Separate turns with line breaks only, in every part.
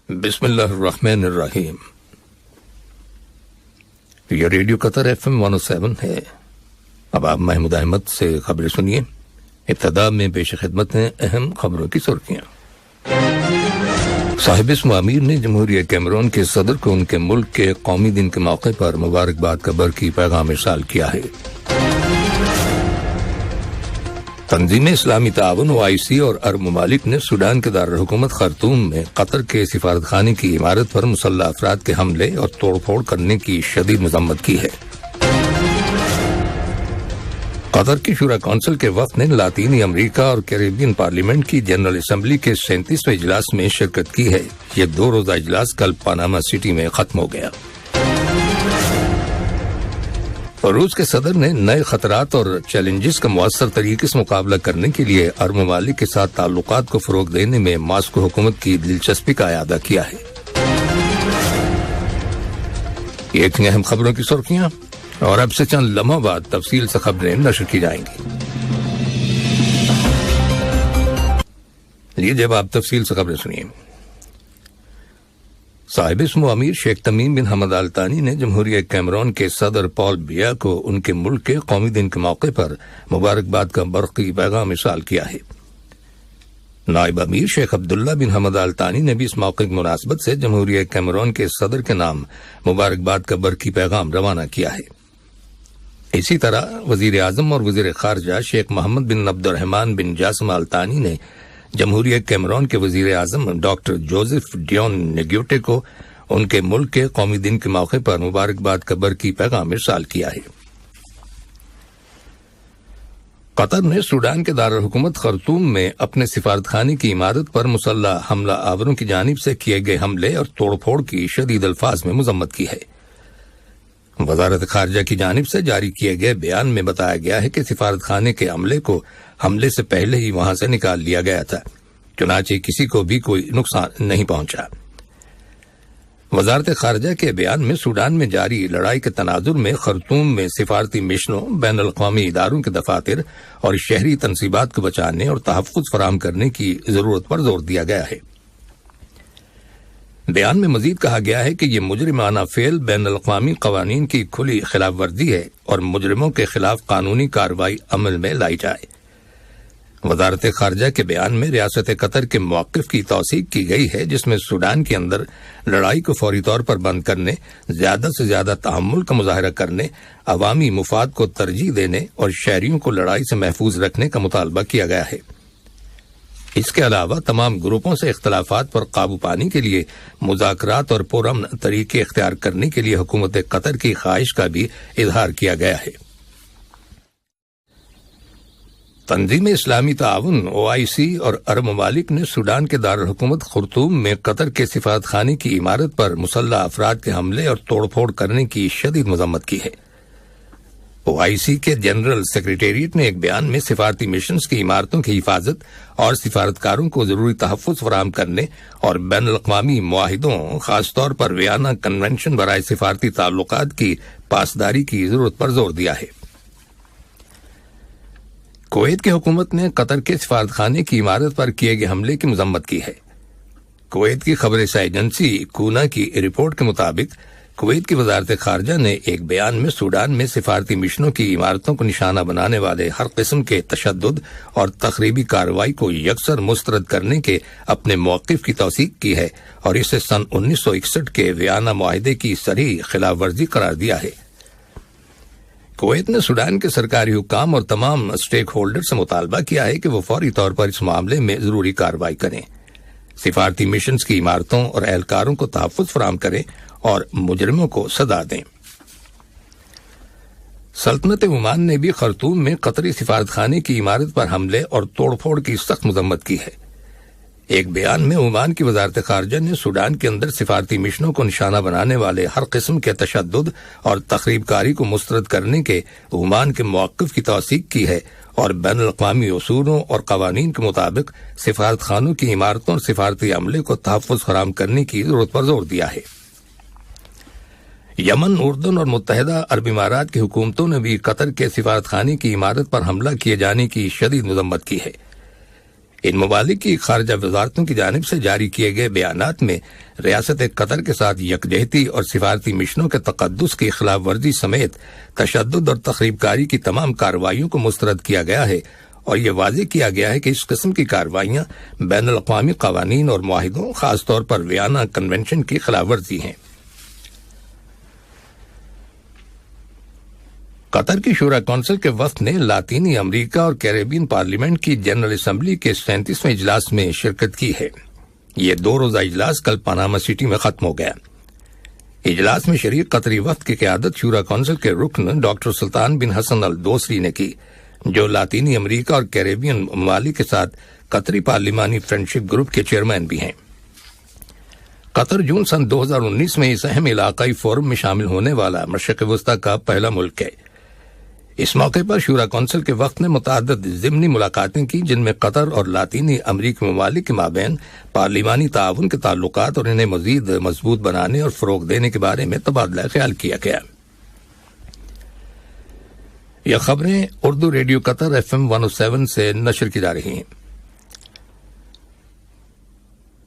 بسم اللہ الرحمن الرحیم۔ یہ ریڈیو قطر FM 107 ہے۔ اب آپ محمود احمد سے خبریں سنیے۔ ابتدا میں پیش خدمت ہیں اہم خبروں کی سرخیاں۔ صاحب اسم امیر نے جمہوریہ کیمرون کے صدر کو ان کے ملک کے قومی دن کے موقع پر مبارکباد کا برقی پیغام ارسال کیا ہے۔ تنظیم اسلامی تعاون OIC اور عرب ممالک نے سوڈان کے دارالحکومت خرطوم میں قطر کے سفارت خانے کی عمارت پر مسلح افراد کے حملے اور توڑ پھوڑ کرنے کی شدید مذمت کی ہے۔ قطر کی شورا کونسل کے وفد نے لاطینی امریکہ اور کیریبین پارلیمنٹ کی جنرل اسمبلی کے 37ویں اجلاس میں شرکت کی ہے۔ یہ 2 روزہ اجلاس کل پاناما سٹی میں ختم ہو گیا۔ روس کے صدر نے نئے خطرات اور چیلنجز کا مؤثر طریقے سے مقابلہ کرنے کے لیے عرب ممالک کے ساتھ تعلقات کو فروغ دینے میں ماسکو حکومت کی دلچسپی کا اعادہ کیا ہے۔ یہ تھیں اہم خبروں کی سرخیاں، اور اب سے چند لمحوں بعد تفصیل سے خبریں نشر کی جائیں گی۔ لیجیے اب آپ تفصیل سے خبریں سنیے۔ صاحب اسم امیر شیخ تمیم بن حمد آل ثانی نے جمہوریہ کیمرون کے صدر پال بیا کو ان کے ملک کے قومی دن کے موقع پر مبارکباد کا برقی پیغام ارسال کیا ہے۔ نائب امیر شیخ عبداللہ بن حمد آل ثانی نے بھی اس موقع کی مناسبت سے جمہوریہ کیمرون کے صدر کے نام مبارکباد کا برقی پیغام روانہ کیا ہے۔ اسی طرح وزیر اعظم اور وزیر خارجہ شیخ محمد بن عبد الرحمن بن جاسم آل ثانی نے جمہوریہ کیمرون کے وزیر اعظم ڈاکٹر جوزف ڈیون نیگیوٹے کو ان کے ملک کے قومی دن کے موقع پر مبارکباد کا برقی پیغام ارسال کیا ہے۔ قطر نے سوڈان کے دارالحکومت خرطوم میں اپنے سفارت خانے کی عمارت پر مسلح حملہ آوروں کی جانب سے کیے گئے حملے اور توڑ پھوڑ کی شدید الفاظ میں مذمت کی ہے۔ وزارت خارجہ کی جانب سے جاری کیے گئے بیان میں بتایا گیا ہے کہ سفارت خانے کے عملے کو حملے سے پہلے ہی وہاں سے نکال لیا گیا تھا، چنانچہ کسی کو بھی کوئی نقصان نہیں پہنچا۔ وزارت خارجہ کے بیان میں سوڈان میں جاری لڑائی کے تناظر میں خرطوم میں سفارتی مشنوں، بین الاقوامی اداروں کے دفاتر اور شہری تنصیبات کو بچانے اور تحفظ فراہم کرنے کی ضرورت پر زور دیا گیا ہے۔ بیان میں مزید کہا گیا ہے کہ یہ مجرمانہ فعل بین الاقوامی قوانین کی کھلی خلاف ورزی ہے اور مجرموں کے خلاف قانونی کارروائی عمل میں لائی جائے۔ وزارت خارجہ کے بیان میں ریاست قطر کے موقف کی توثیق کی گئی ہے، جس میں سوڈان کے اندر لڑائی کو فوری طور پر بند کرنے، زیادہ سے زیادہ تحمل کا مظاہرہ کرنے، عوامی مفاد کو ترجیح دینے اور شہریوں کو لڑائی سے محفوظ رکھنے کا مطالبہ کیا گیا ہے۔ اس کے علاوہ تمام گروپوں سے اختلافات پر قابو پانے کے لیے مذاکرات اور پرامن طریقے اختیار کرنے کے لیے حکومت قطر کی خواہش کا بھی اظہار کیا گیا ہے۔ تنظیم اسلامی تعاون OIC اور عرب ممالک نے سوڈان کے دارالحکومت خرطوم میں قطر کے سفارت خانے کی عمارت پر مسلح افراد کے حملے اور توڑ پھوڑ کرنے کی شدید مذمت کی ہے۔ OIC کے جنرل سیکریٹریٹ نے ایک بیان میں سفارتی مشنز کی عمارتوں کی حفاظت اور سفارتکاروں کو ضروری تحفظ فراہم کرنے اور بین الاقوامی معاہدوں، خاص طور پر ویانا کنونشن برائے سفارتی تعلقات کی پاسداری کی ضرورت پر زور دیا ہے۔ کویت کی حکومت نے قطر کے سفارت خانے کی عمارت پر کیے گئے حملے کی مذمت کی ہے۔ کویت کی خبر رساں ایجنسی کونا کی رپورٹ کے مطابق کویت کی وزارت خارجہ نے ایک بیان میں سوڈان میں سفارتی مشنوں کی عمارتوں کو نشانہ بنانے والے ہر قسم کے تشدد اور تخریبی کارروائی کو یکسر مسترد کرنے کے اپنے موقف کی توثیق کی ہے اور اسے سن 1961 کے ویانا معاہدے کی صریح خلاف ورزی قرار دیا ہے۔ کویت نے سوڈان کے سرکاری حکام اور تمام اسٹیک ہولڈر سے مطالبہ کیا ہے کہ وہ فوری طور پر اس معاملے میں ضروری کارروائی کریں، سفارتی مشنز کی عمارتوں اور اہلکاروں کو تحفظ فراہم کریں اور مجرموں کو سزا دیں۔ سلطنت عمان نے بھی خرطوم میں قطری سفارت خانے کی عمارت پر حملے اور توڑ پھوڑ کی سخت مذمت کی ہے۔ ایک بیان میں عمان کی وزارت خارجہ نے سوڈان کے اندر سفارتی مشنوں کو نشانہ بنانے والے ہر قسم کے تشدد اور تخریب کاری کو مسترد کرنے کے عمان کے موقف کی توثیق کی ہے اور بین الاقوامی اصولوں اور قوانین کے مطابق سفارت خانوں کی عمارتوں اور سفارتی عملے کو تحفظ فراہم کرنے کی ضرورت پر زور دیا ہے۔ یمن، اردن اور متحدہ عرب امارات کی حکومتوں نے بھی قطر کے سفارت خانے کی عمارت پر حملہ کیے جانے کی شدید مذمت کی ہے۔ ان ممالک کی خارجہ وزارتوں کی جانب سے جاری کیے گئے بیانات میں ریاست قطر کے ساتھ یکجہتی اور سفارتی مشنوں کے تقدس کی خلاف ورزی سمیت تشدد اور تخریب کاری کی تمام کارروائیوں کو مسترد کیا گیا ہے، اور یہ واضح کیا گیا ہے کہ اس قسم کی کارروائیاں بین الاقوامی قوانین اور معاہدوں، خاص طور پر ویانا کنونشن کی خلاف ورزی ہیں۔ قطر کی شورا کونسل کے وفد نے لاطینی امریکہ اور کیریبین پارلیمنٹ کی جنرل اسمبلی کے 37ویں اجلاس میں شرکت کی ہے۔ یہ 2 روزہ اجلاس کل پاناما سٹی میں ختم ہو گیا۔ اجلاس میں شریک قطری وفد کی قیادت شورا کونسل کے رکن ڈاکٹر سلطان بن حسن الدوسری نے کی، جو لاطینی امریکہ اور کیریبین ممالک کے ساتھ قطری پارلیمانی فرینڈشپ گروپ کے چیئرمین بھی ہیں۔ قطر جون سن 2019 میں اس اہم علاقائی فورم میں شامل ہونے والا مشرق وسطی کا پہلا ملک ہے۔ اس موقع پر شورا کونسل کے وقت نے متعدد ضمنی ملاقاتیں کی، جن میں قطر اور لاطینی امریکی ممالک کے مابین پارلیمانی تعاون کے تعلقات اور انہیں مزید مضبوط بنانے اور فروغ دینے کے بارے میں تبادلہ خیال کیا گیا۔ یہ خبریں اردو ریڈیو قطر FM 107 سے نشر کی جا رہی ہیں۔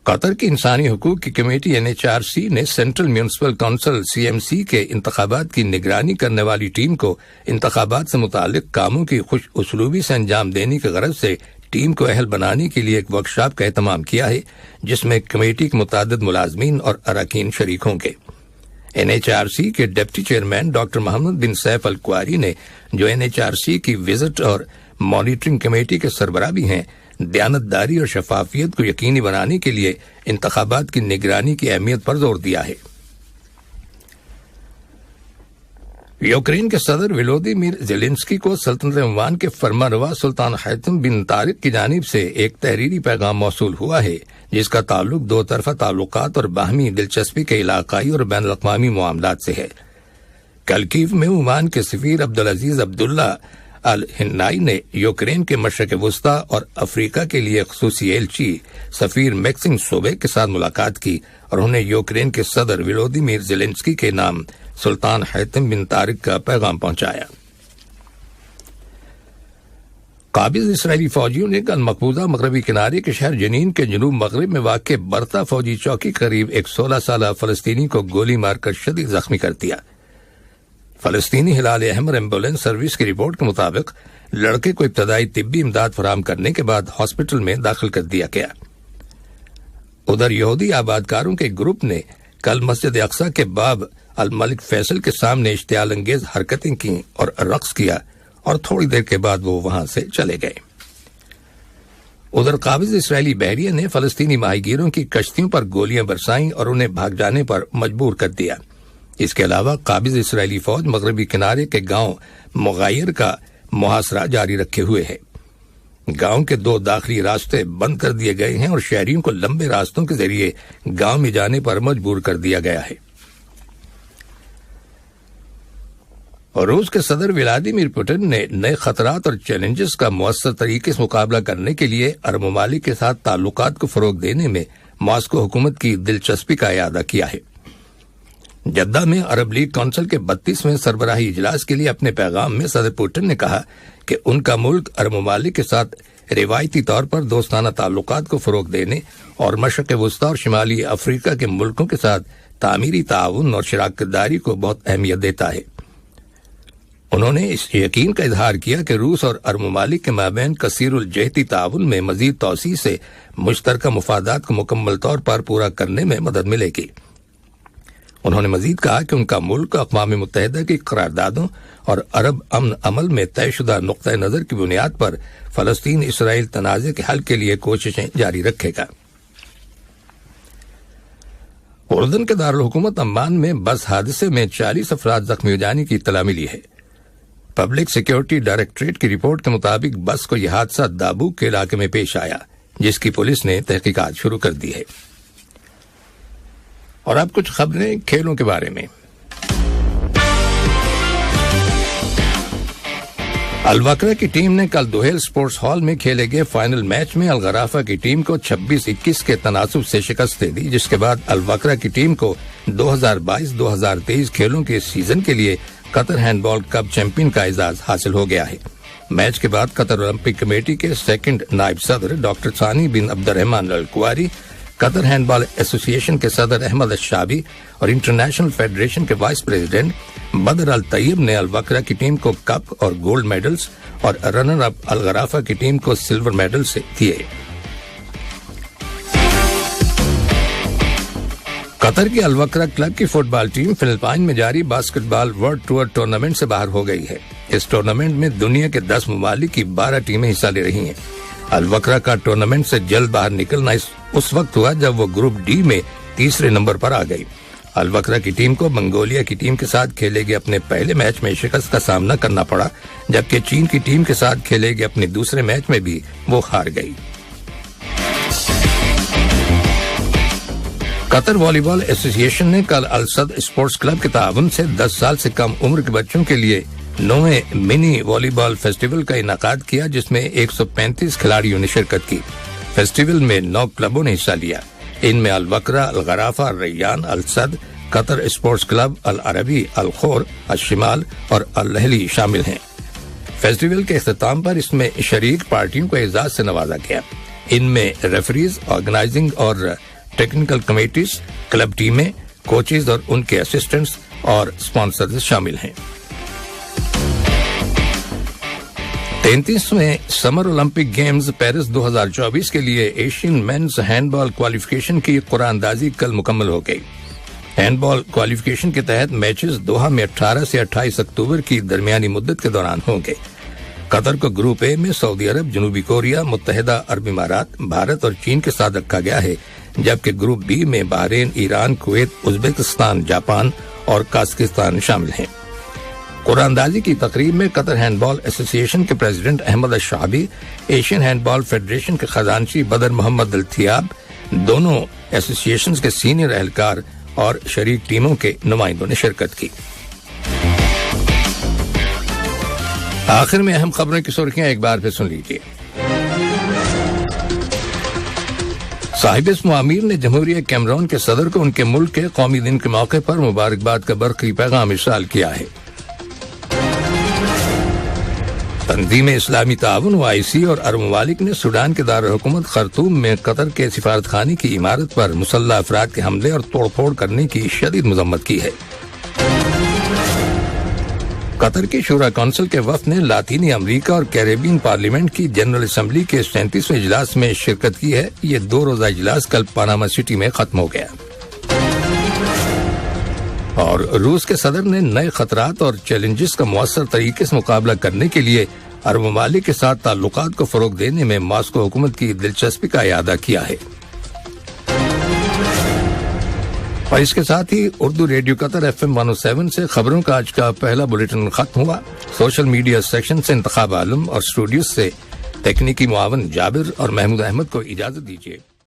قطر کی انسانی حقوق کی کمیٹی NHRC نے سینٹرل میونسپل کونسل CMC کے انتخابات کی نگرانی کرنے والی ٹیم کو انتخابات سے متعلق کاموں کی خوش اسلوبی سے انجام دینے کی غرض سے ٹیم کو اہل بنانے کے لیے ایک ورکشاپ کا اہتمام کیا ہے، جس میں کمیٹی کے متعدد ملازمین اور اراکین شریک ہوں گے۔ NHRC کے ڈپٹی چیئرمین ڈاکٹر محمد بن سیف القواری نے، جو NHRC کی وزٹ اور مانیٹرنگ کمیٹی کے سربراہ بھی ہیں، دیانتداری اور شفافیت کو یقینی بنانے کے لیے انتخابات کی نگرانی کی اہمیت پر زور دیا ہے۔ یوکرین کے صدر ولودیمیر زیلنسکی کو سلطنت عمان کے فرمانروا سلطان حیثم بن طارق کی جانب سے ایک تحریری پیغام موصول ہوا ہے، جس کا تعلق 2 طرفہ تعلقات اور باہمی دلچسپی کے علاقائی اور بین الاقوامی معاملات سے ہے۔ کل کیف میں عمان کے سفیر عبدالعزیز عبداللہ الہنائی نے یوکرین کے مشرق وسطی اور افریقہ کے لیے خصوصی ایلچی سفیر میکسم سوبیک کے ساتھ ملاقات کی اور انہیں یوکرین کے صدر ولودیمیر زیلنسکی کے نام سلطان حیثم بن طارق کا پیغام پہنچایا۔ قابض اسرائیلی فوجیوں نے کل مقبوضہ مغربی کنارے کے شہر جنین کے جنوب مغرب میں واقع برتا فوجی چوکی قریب ایک 16 سالہ فلسطینی کو گولی مار کر شدید زخمی کر دیا۔ فلسطینی ہلال احمر ایمبولینس سروس کی رپورٹ کے مطابق لڑکے کو ابتدائی طبی امداد فراہم کرنے کے بعد ہاسپٹل میں داخل کر دیا گیا۔ ادھر یہودی آبادکاروں کے گروپ نے کل مسجد اقصی کے باب الملک فیصل کے سامنے اشتعال انگیز حرکتیں کی اور رقص کیا، اور تھوڑی دیر کے بعد وہ وہاں سے چلے گئے۔ ادھر قابض اسرائیلی بحریہ نے فلسطینی ماہی گیروں کی کشتیوں پر گولیاں برسائیں اور انہیں بھاگ جانے پر مجبور کر دیا۔ اس کے علاوہ قابض اسرائیلی فوج مغربی کنارے کے گاؤں مغایر کا محاصرہ جاری رکھے ہوئے ہے۔ گاؤں کے 2 داخلی راستے بند کر دیے گئے ہیں اور شہریوں کو لمبے راستوں کے ذریعے گاؤں میں جانے پر مجبور کر دیا گیا ہے۔ اور روس کے صدر ولادیمیر پوٹن نے نئے خطرات اور چیلنجز کا مؤثر طریقے سے مقابلہ کرنے کے لیے عرب ممالک کے ساتھ تعلقات کو فروغ دینے میں ماسکو حکومت کی دلچسپی کا اعادہ کیا ہے۔ جدہ میں عرب لیگ کونسل کے 32ویں سربراہی اجلاس کے لیے اپنے پیغام میں صدر پوٹن نے کہا کہ ان کا ملک عرب ممالک کے ساتھ روایتی طور پر دوستانہ تعلقات کو فروغ دینے اور مشرق وسطی اور شمالی افریقہ کے ملکوں کے ساتھ تعمیری تعاون اور شراکت داری کو بہت اہمیت دیتا ہے۔ انہوں نے اس یقین کا اظہار کیا کہ روس اور عرب ممالک کے مابین کثیر الجہتی تعاون میں مزید توسیع سے مشترکہ مفادات کو مکمل طور پر پورا کرنے میں مدد ملے گی۔ انہوں نے مزید کہا کہ ان کا ملک اقوام متحدہ کی قراردادوں اور عرب امن عمل میں طے شدہ نقطۂ نظر کی بنیاد پر فلسطین اسرائیل تنازع کے حل کے لیے کوششیں جاری رکھے گا۔ اردن کے دارالحکومت عمان میں بس حادثے میں 40 افراد زخمی ہو جانے کی اطلاع ملی ہے۔ پبلک سیکیورٹی ڈائریکٹریٹ کی رپورٹ کے مطابق بس کو یہ حادثہ دابوک کے علاقے میں پیش آیا، جس کی پولیس نے تحقیقات شروع کر دی ہے۔ اور اب کچھ خبریں کھیلوں کے بارے میں۔ الوکرا کی ٹیم نے کل دوحیل سپورٹس ہال میں کھیلے گئے فائنل میچ میں الغرافہ کی ٹیم کو 26-21 کے تناسب سے شکست دے دی، جس کے بعد الوکرا کی ٹیم کو 2022-2023 کھیلوں کے سیزن کے لیے قطر ہینڈ بال کپ چیمپئن کا اعزاز حاصل ہو گیا ہے۔ میچ کے بعد قطر اولمپک کمیٹی کے سیکنڈ نائب صدر ڈاکٹر ثانی بن عبد الرحمان القواری، قطر ہینڈ بال ایسوسی ایشن کے صدر احمد الشابی اور انٹرنیشنل فیڈریشن کے وائس پریزیڈنٹ بدر الطیب نے الوکرا کی ٹیم کو کپ اور گولڈ میڈلز اور رنر اپ الغرافہ کی ٹیم کو سلور میڈل سے دیے۔ قطر کی الوکرا کلب کی فٹ بال ٹیم فلپائن میں جاری باسکٹ بال ورلڈ ٹور ٹورنامنٹ سے باہر ہو گئی ہے۔ اس ٹورنامنٹ میں دنیا کے 10 ممالک کی 12 ٹیمیں حصہ لے رہی ہیں۔ الوکرا کا ٹورنامنٹ سے جلد باہر نکلنا اس وقت ہوا جب وہ گروپ ڈی میں تیسرے نمبر پر آ گئی۔ الوکرا کی ٹیم کو منگولیا کی ٹیم کے ساتھ کھیلے گئے اپنے پہلے میچ میں شکست کا سامنا کرنا پڑا، جبکہ چین کی ٹیم کے ساتھ کھیلے گئے اپنے دوسرے میچ میں بھی وہ ہار گئی۔ قطر والی بال ایسوسی ایشن نے کل الصد اسپورٹس کلب کے تعاون سے 10 سال سے کم عمر کے بچوں کے لیے 9ویں منی والی بال فیسٹیول کا انعقاد کیا، جس میں 135 کھلاڑیوں نے شرکت کی۔ فیسٹیول میں 9 کلبوں نے حصہ لیا۔ ان میں الوکرا، الغرافہ، ریان، الصد، قطر اسپورٹس کلب، العربی، الخور، الشمال اور الہلی شامل ہیں۔ فیسٹیول کے اختتام پر اس میں شریک پارٹیوں کو اعزاز سے نوازا گیا۔ ان میں ریفریز، آرگنائزنگ اور ٹیکنیکل کمیٹیز، کلب ٹیمیں، کوچز اور ان کے اسسٹنٹس اور اسپانسرز شامل ہیں۔ 33ویں سمر اولمپک گیمز پیرس 2024 کے لیے ایشین مینز ہینڈ بال کوالیفیکیشن کی قرعہ اندازی کل مکمل ہو گئی۔ ہینڈ بال کوالیفیکیشن کے تحت میچز دوحہ میں 18 سے 28 اکتوبر کی درمیانی مدت کے دوران ہوں گے۔ قطر کو گروپ اے میں سعودی عرب، جنوبی کوریا، متحدہ عرب امارات، بھارت اور چین کے ساتھ رکھا گیا ہے، جبکہ گروپ بی میں Bahrain, Iran, Kuwait, Uzbekistan, Japan اور قازقستان شامل ہیں۔ قرعہ اندازی کی تقریب میں قطر ہینڈ بال ایسوسی ایشن کے پریزیڈنٹ احمد الشابی، ایشین ہینڈ بال فیڈریشن کے خزانچی بدر محمد الطیاب، دونوں ایسوسی ایشنز کے سینئر اہلکار اور شریک ٹیموں کے نمائندوں نے شرکت کی۔ آخر میں اہم خبروں کی سرخیاں ایک بار پھر سن لیجیے۔ صاحب اسم امیر نے جمہوریہ کیمرون کے صدر کو ان کے ملک کے قومی دن کے موقع پر مبارکباد کا برقی پیغام ارسال کیا ہے۔ تنظیم اسلامی تعاون OIC اور عرب ممالک نے سوڈان کے دارالحکومت خرطوم میں قطر کے سفارت خانے کی عمارت پر مسلح افراد کے حملے اور توڑ پھوڑ کرنے کی شدید مذمت کی ہے۔ قطر کی شورا کونسل کے وفد نے لاطینی امریکہ اور کیریبین پارلیمنٹ کی جنرل اسمبلی کے 37ویں اجلاس میں شرکت کی ہے۔ یہ 2 روزہ اجلاس کل پاناما سٹی میں ختم ہو گیا۔ اور روس کے صدر نے نئے خطرات اور چیلنجز کا مؤثر طریقے سے مقابلہ کرنے کے لیے عرب ممالک کے ساتھ تعلقات کو فروغ دینے میں ماسکو حکومت کی دلچسپی کا اعادہ کیا ہے۔ اور اس کے ساتھ ہی اردو ریڈیو قطر FM 107 سے خبروں کا آج کا پہلا بلیٹن ختم ہوا۔ سوشل میڈیا سیکشن سے انتخاب عالم اور اسٹوڈیو سے تکنیکی معاون جابر اور محمود احمد کو اجازت دیجیے۔